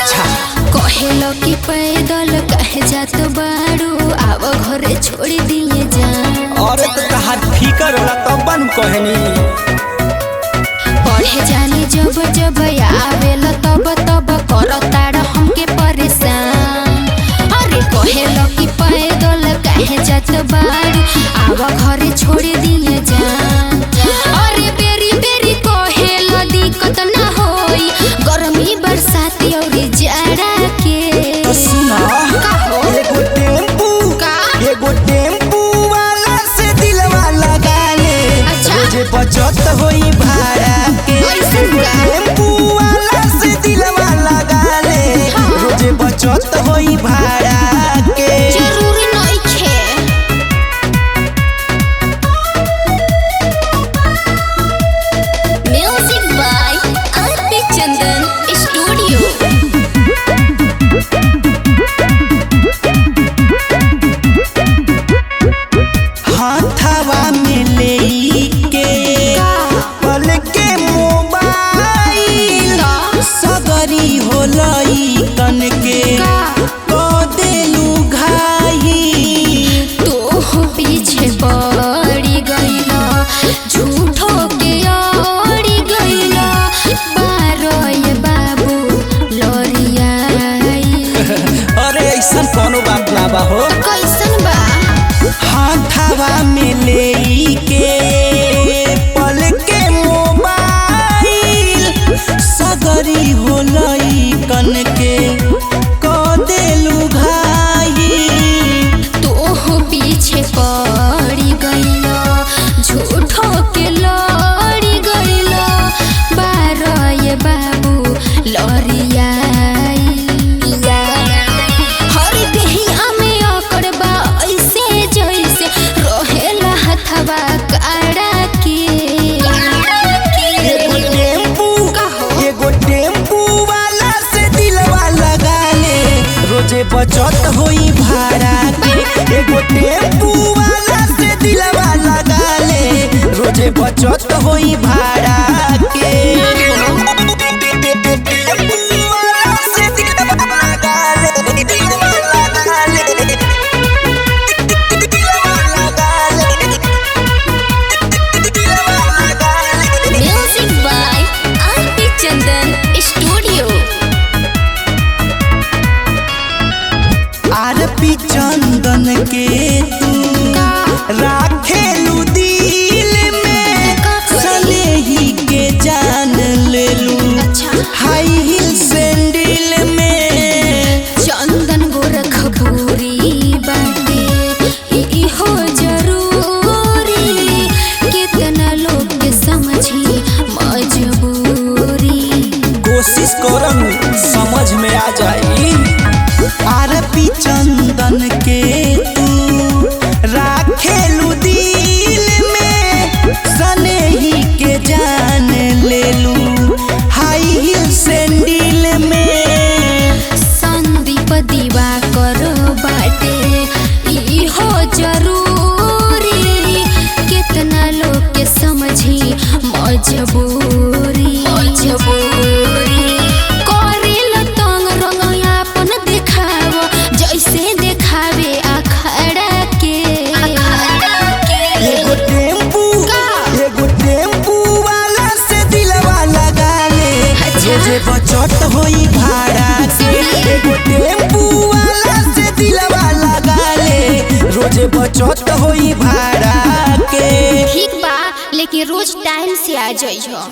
अच्छा कहेलो कि पैदल कहे जात बाड़ू आव घरे छोड़ दिए जा। अरे तो तहार फिकर होला तब बन कहनी पढ़े जाने जब जब आवेला तब तब करताड़ हमके परेशान। अरे कहेलो कि पैदल कहे जात बाड़ू आव घरे छोड़ दिए जा। अरे बेरी बेरी कहेलो दिक्कत ना होई गर्मी बरसात और जाड़ा के। तो सुना एगो टेम्पू वाला से दिलवा लगा ले। अच्छा। रोजे बचत होई भाड़ा के। टेम्पू वाला से दिलवा लगा ले। रोजे बचत होई भाड़ा के। जरूरी नइखे। Music by RP Chandan studio. हाथवा में लेके पल के मोबाइल सगरी होलई कन के को देलू घाई। तो पीछे पड़ी गईला झूठो के ओड़ी गईला बारोय बाबू लोरियाई। अरे ऐसा कोनो बात ना बा हो। कैसन बा? हाथवा में लेके पल के मोबाइल सगरी होलई कन के को देलू घाई। तो पीछे पड़ी गईला झूठो के लड़ी गईला बारोय बाबू लरियाई। हर देहिया में अकड़ बा ऐसे जैसे रहेला हथवा काड़ा के। एगो टेम्पू वाला से दिलवा लगा ले। रोजे बचत होई भाड़ा के। एगो टेम्पू वाला से दिलवा लगा ले। रोजे बचत होई भाड़ा के। टेम्पू वाला से दिलवा लगा ले। दिलवा लगा ले। दिलवा लगा ले। दिलवा लगा ले। Music by RP Chandan studio. RP Chandan के तू राखेलू दिल में सनेही के जान लेलू। अच्छा। हाई हिल सैंडल में चंदन गोरखपुरी बाटे इहो जरूरी कितना लोग के समझी मजबूरी। कोशिश करम समझ में आ जाई। आरपी चंदन के तू राखेलू दिल में सनेही के जान लेलू। हाई हिल सैंडल में संदीप दिवाकर बाटे इहो जरूरी कितना लोग के समझी मजबूरी। करेल तंग रंग आपन देखाव जैसे देखावे अखाड़ा के। एगो टेम्पू वाला से दिलवा लगा ले। रोजे बचत होई भाड़ा के। एगो टेम्पू वाला से दिलवा लगा ले। रोजे बचत होई भाड़ा के। ठीक बा लेकिन रोज टाइम से आ जाइयो।